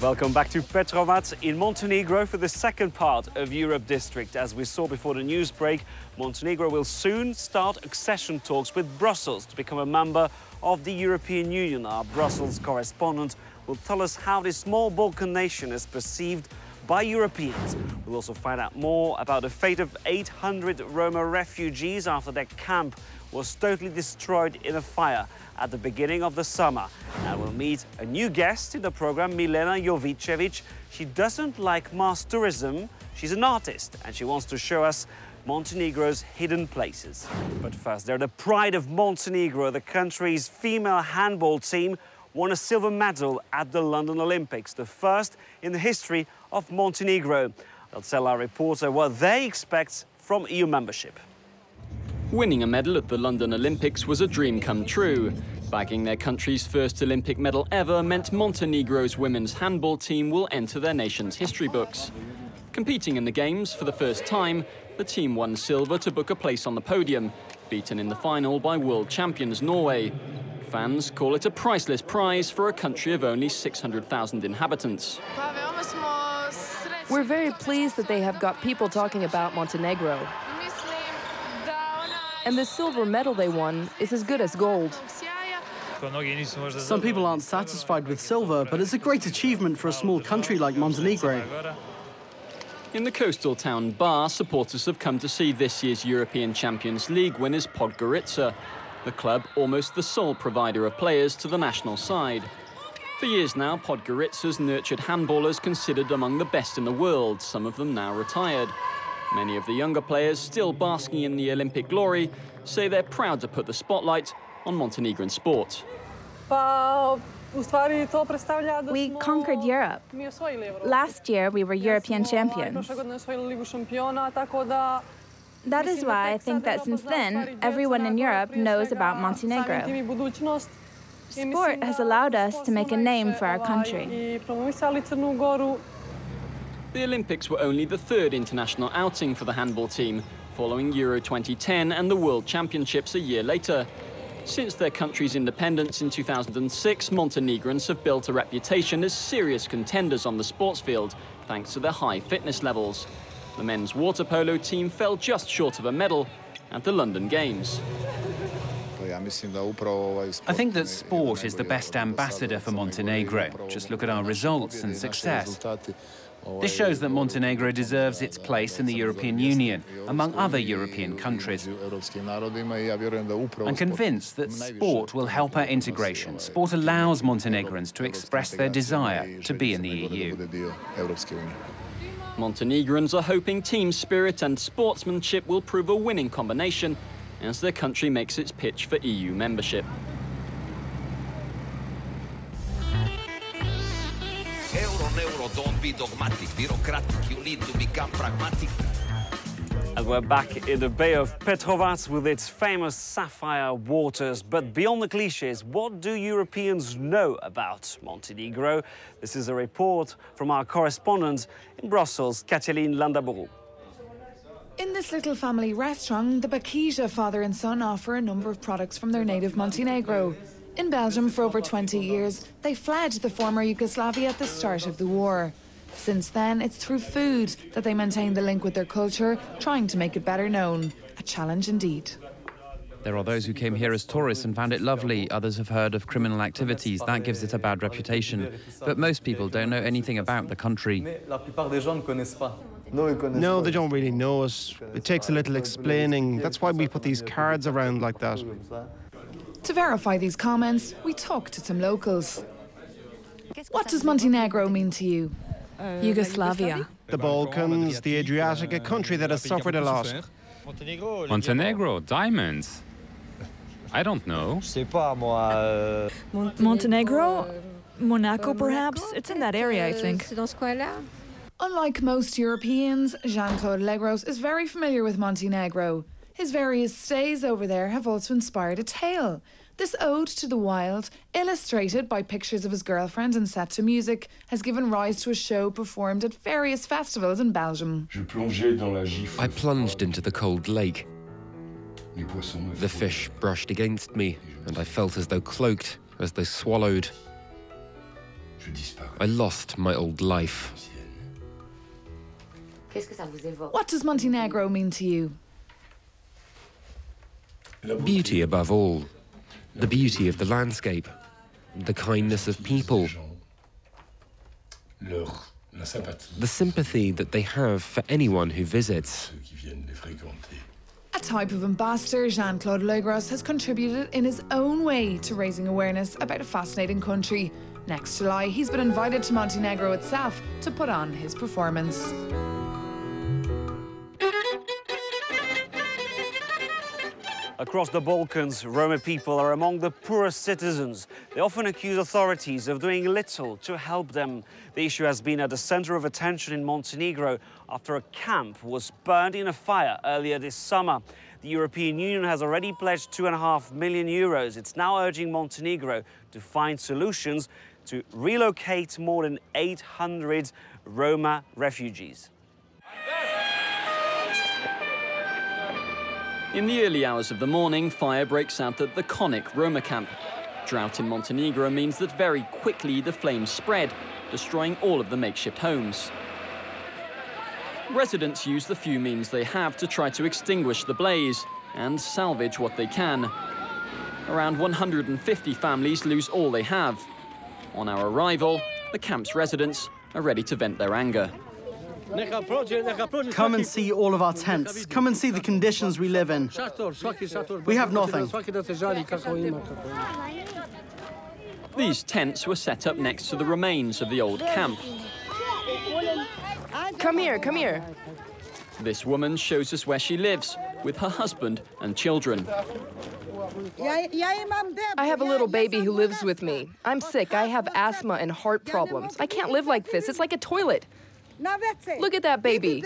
Welcome back to Petrovac in Montenegro for the second part of Europe District. As we saw before the news break, Montenegro will soon start accession talks with Brussels to become a member of the European Union. Our Brussels correspondent will tell us how this small Balkan nation is perceived by Europeans. We'll also find out more about the fate of 800 Roma refugees after their camp was totally destroyed in a fire at the beginning of the summer. And we'll meet a new guest in the program, Milena Jovicevic. She doesn't like mass tourism. She's an artist and she wants to show us Montenegro's hidden places. But first, they're the pride of Montenegro. The country's female handball team won a silver medal at the London Olympics, the first in the history of Montenegro. They'll tell our reporter what they expect from EU membership. Winning a medal at the London Olympics was a dream come true. Bagging their country's first Olympic medal ever meant Montenegro's women's handball team will enter their nation's history books. Competing in the Games for the first time, the team won silver to book a place on the podium, beaten in the final by world champions Norway. Fans call it a priceless prize for a country of only 600,000 inhabitants. We're very pleased that they have got people talking about Montenegro. And the silver medal they won is as good as gold. Some people aren't satisfied with silver, but it's a great achievement for a small country like Montenegro. In the coastal town Bar, supporters have come to see this year's European Champions League winners Podgorica, the club almost the sole provider of players to the national side. For years now, Podgorica's nurtured handballers considered among the best in the world, some of them now retired. Many of the younger players, still basking in the Olympic glory, say they're proud to put the spotlight on Montenegrin sport. We conquered Europe. Last year, we were European champions. That is why I think that since then, everyone in Europe knows about Montenegro. Sport has allowed us to make a name for our country. The Olympics were only the third international outing for the handball team, following Euro 2010 and the World Championships a year later. Since their country's independence in 2006, Montenegrins have built a reputation as serious contenders on the sports field, thanks to their high fitness levels. The men's water polo team fell just short of a medal at the London Games. I think that sport is the best ambassador for Montenegro. Just look at our results and success. This shows that Montenegro deserves its place in the European Union, among other European countries. I'm convinced that sport will help our integration. Sport allows Montenegrins to express their desire to be in the EU. Montenegrins are hoping team spirit and sportsmanship will prove a winning combination as their country makes its pitch for EU membership. And we're back in the Bay of Petrovac with its famous sapphire waters. But beyond the cliches, what do Europeans know about Montenegro? This is a report from our correspondent in Brussels, Katalin Landaburu. In this little family restaurant, the Bakija father and son offer a number of products from their native Montenegro. In Belgium for over 20 years, they fled the former Yugoslavia at the start of the war. Since then, it's through food that they maintain the link with their culture, trying to make it better known. A challenge indeed. There are those who came here as tourists and found it lovely. Others have heard of criminal activities. That gives it a bad reputation. But most people don't know anything about the country. No, they don't really know it. It takes a little explaining. That's why we put these cards around like that. To verify these comments, we talked to some locals. What does Montenegro mean to you? Yugoslavia. The Balkans, the Adriatic, a country that has suffered a lot. Montenegro, diamonds. I don't know. Montenegro? Monaco, perhaps? It's in that area, I think. Unlike most Europeans, Jean-Claude Legros is very familiar with Montenegro. His various stays over there have also inspired a tale. This ode to the wild, illustrated by pictures of his girlfriend and set to music, has given rise to a show performed at various festivals in Belgium. I plunged into the cold lake. The fish brushed against me, and I felt as though cloaked, as though swallowed. I lost my old life. What does Montenegro mean to you? Beauty above all. The beauty of the landscape. The kindness of people. The sympathy that they have for anyone who visits. A type of ambassador, Jean-Claude Legros has contributed in his own way to raising awareness about a fascinating country. Next July, he's been invited to Montenegro itself to put on his performance. Across the Balkans, Roma people are among the poorest citizens. They often accuse authorities of doing little to help them. The issue has been at the center of attention in Montenegro after a camp was burned in a fire earlier this summer. The European Union has already pledged €2.5 million. It's now urging Montenegro to find solutions to relocate more than 800 Roma refugees. In the early hours of the morning, fire breaks out at the Konik Roma camp. Drought in Montenegro means that very quickly the flames spread, destroying all of the makeshift homes. Residents use the few means they have to try to extinguish the blaze and salvage what they can. Around 150 families lose all they have. On our arrival, the camp's residents are ready to vent their anger. Come and see all of our tents. Come and see the conditions we live in. We have nothing. These tents were set up next to the remains of the old camp. Come here, come here. This woman shows us where she lives, with her husband and children. I have a little baby who lives with me. I'm sick. I have asthma and heart problems. I can't live like this. It's like a toilet. Look at that baby.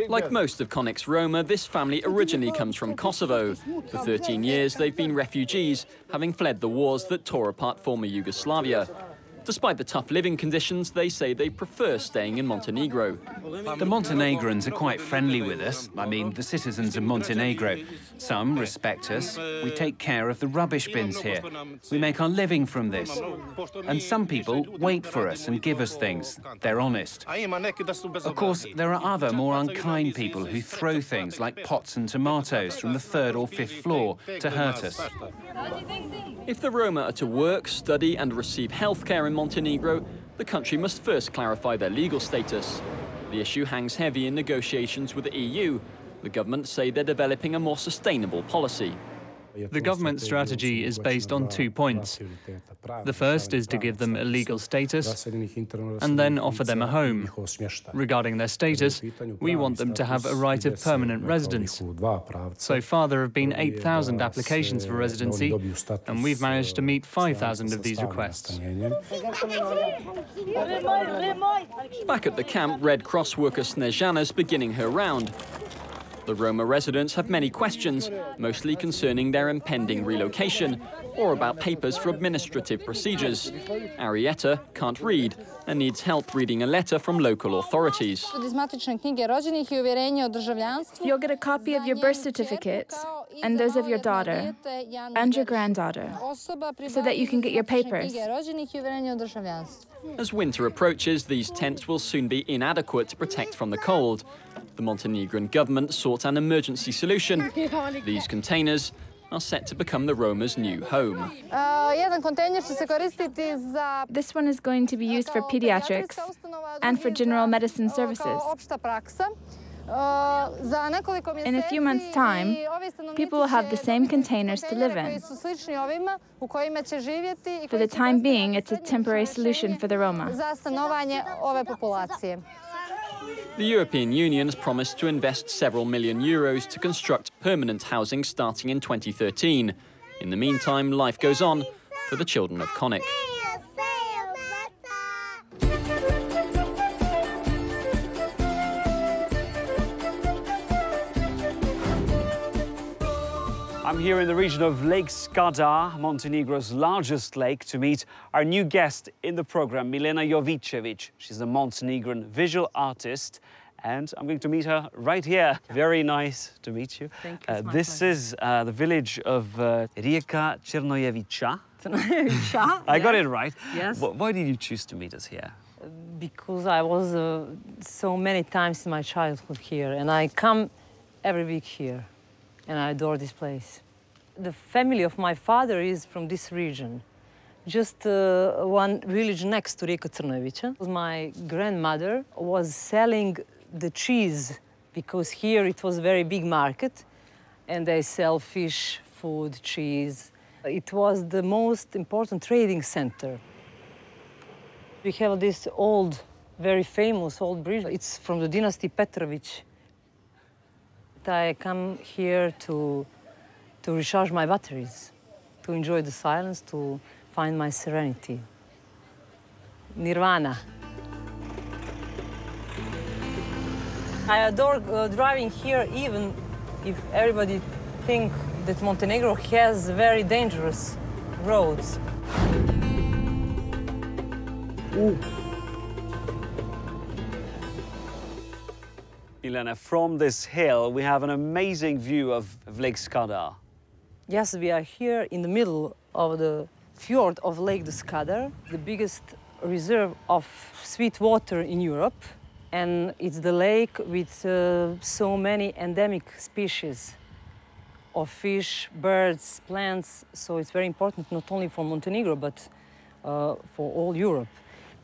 Like most of Konik's Roma, this family originally comes from Kosovo. For 13 years, they've been refugees, having fled the wars that tore apart former Yugoslavia. Despite the tough living conditions, they say they prefer staying in Montenegro. The Montenegrins are quite friendly with us. I mean, the citizens of Montenegro. Some respect us. We take care of the rubbish bins here. We make our living from this. And some people wait for us and give us things. They're honest. Of course, there are other more unkind people who throw things like pots and tomatoes from the 3rd or 5th floor to hurt us. If the Roma are to work, study and receive healthcare in Montenegro, the country must first clarify their legal status. The issue hangs heavy in negotiations with the EU. The government say they're developing a more sustainable policy. The government strategy is based on 2 points. The first is to give them a legal status and then offer them a home. Regarding their status, we want them to have a right of permanent residence. So far, there have been 8,000 applications for residency, and we've managed to meet 5,000 of these requests. Back at the camp, Red Cross worker Snezhana's beginning her round. The Roma residents have many questions, mostly concerning their impending relocation or about papers for administrative procedures. Arietta can't read and needs help reading a letter from local authorities. You'll get a copy of your birth certificates and those of your daughter and your granddaughter so that you can get your papers. As winter approaches, these tents will soon be inadequate to protect from the cold. The Montenegrin government sought an emergency solution. These containers are set to become the Roma's new home. This one is going to be used for pediatrics and for general medicine services. In a few months' time, people will have the same containers to live in. For the time being, it's a temporary solution for the Roma. The European Union has promised to invest several million euros to construct permanent housing starting in 2013. In the meantime, life goes on for the children of Konik. I'm here in the region of Lake Skadar, Montenegro's largest lake, to meet our new guest in the program, Milena Jovicevic. She's a Montenegrin visual artist, and I'm going to meet her right here. Very nice to meet you. Thank you. This is the village of Rijeka Černojevica. I got it right. Yes. Why did you choose to meet us here? Because I was so many times in my childhood here, and I come every week here, and I adore this place. The family of my father is from this region, just one village next to Rijeka Crnojevića. My grandmother was selling the cheese, because here it was a very big market, and they sell fish, food, cheese. It was the most important trading center. We have this old, very famous old bridge. It's from the dynasty Petrović. I come here to recharge my batteries, to enjoy the silence, to find my serenity. Nirvana. I adore driving here, even if everybody thinks that Montenegro has very dangerous roads. Ooh. Milena, from this hill, we have an amazing view of Lake Skadar. Yes, we are here in the middle of the fjord of Lake Skadar, the biggest reserve of sweet water in Europe. And it's the lake with so many endemic species of fish, birds, plants. So it's very important not only for Montenegro, but for all Europe.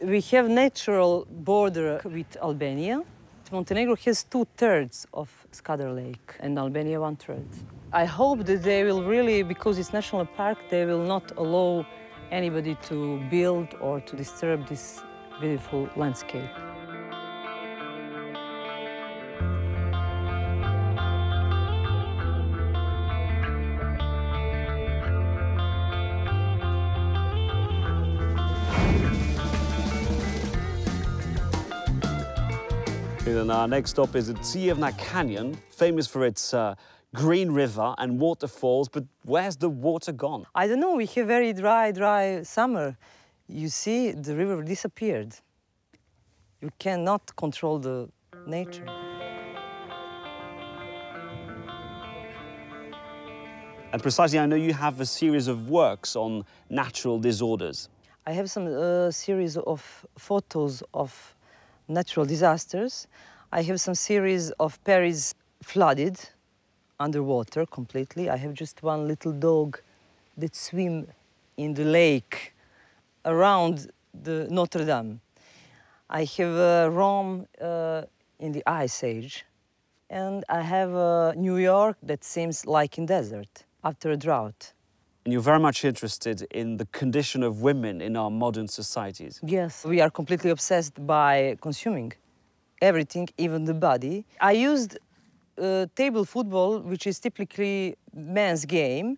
We have natural border with Albania. Montenegro has 2/3 of Skadar Lake and Albania 1/3. I hope that they will really, because it's national park, they will not allow anybody to build or to disturb this beautiful landscape. And our next stop is at Cijevna Canyon, famous for its green river and waterfalls, but where's the water gone? I don't know, we have very dry summer. You see, the river disappeared. You cannot control the nature. And precisely, I know you have a series of works on natural disorders. I have some series of photos of natural disasters. I have some series of Paris flooded, underwater completely. I have just one little dog that swims in the lake around the Notre Dame. I have Rome in the Ice Age. And I have New York that seems like in desert after a drought. And you're very much interested in the condition of women in our modern societies. Yes, we are completely obsessed by consuming everything, even the body. I used table football, which is typically men's game,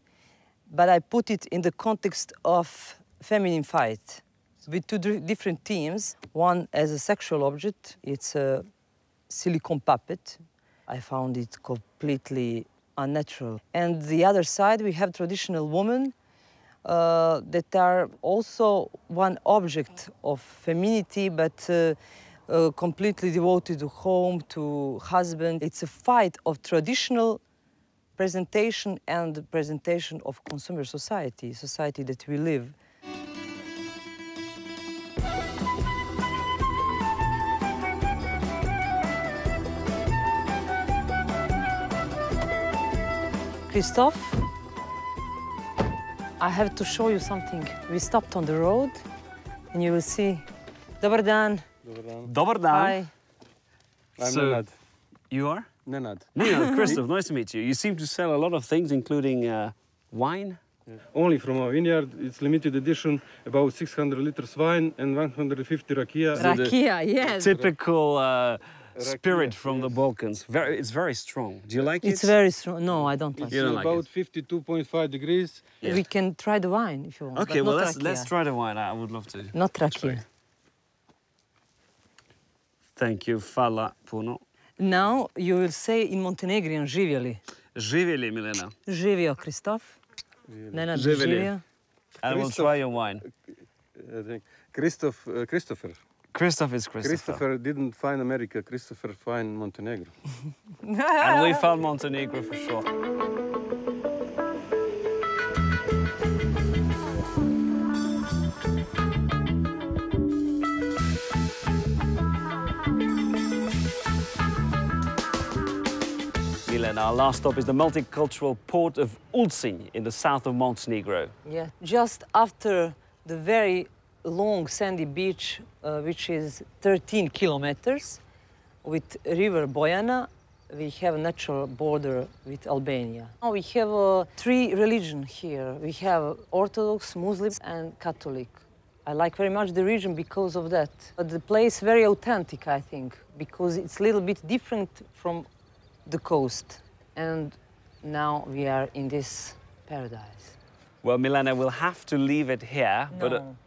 but I put it in the context of feminine fight with two different teams. One as a sexual object, it's a silicone puppet. I found it completely unnatural. And the other side, we have traditional women that are also one object of femininity, but completely devoted to home, to husband. It's a fight of traditional presentation and the presentation of consumer society, society that we live. Christophe, I have to show you something. We stopped on the road, and you will see. Dobar dan. Dobar dan. Hi. I'm Nenad. You are? Nenad. Nenad, Christophe, nice to meet you. You seem to sell a lot of things, including wine. Yeah. Only from our vineyard. It's limited edition, about 600 liters wine and 150 rakia. Rakia, yes. Typical spirit from the Balkans. It's very strong. Do you like it? It's very strong. No, I don't like it. It's about 52.5 degrees. Yeah. We can try the wine if you want. Okay, well, let's try the wine. I would love to. Not rakia. Thank you. Fala puno. Now you will say in Montenegrin, živjeli. Živjeli, Milena. Živio, Christophe. Nenad, živio. And we'll try your wine. I think Christopher. Christophe is Christopher. Christopher didn't find America. Christopher found Montenegro. And we found Montenegro for sure. And our last stop is the multicultural port of Ulcinj in the south of Montenegro. Yeah, just after the very long sandy beach, which is 13 kilometers, with river Bojana, we have a natural border with Albania. Now we have 3 religions here. We have Orthodox, Muslims, and Catholic. I like very much the region because of that. But the place is very authentic, I think, because it's a little bit different from the coast. And now we are in this paradise. Well, Milena, we'll have to leave it here.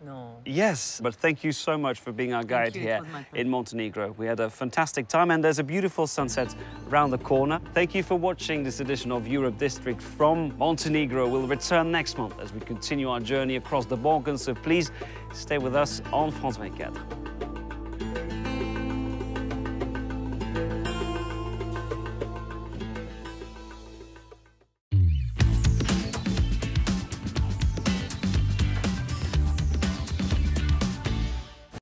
No. Yes, but thank you so much for being our guide here in Montenegro. We had a fantastic time, and there's a beautiful sunset around the corner. Thank you for watching this edition of Europe District from Montenegro. We'll return next month as we continue our journey across the Balkans, so please stay with us on France 24.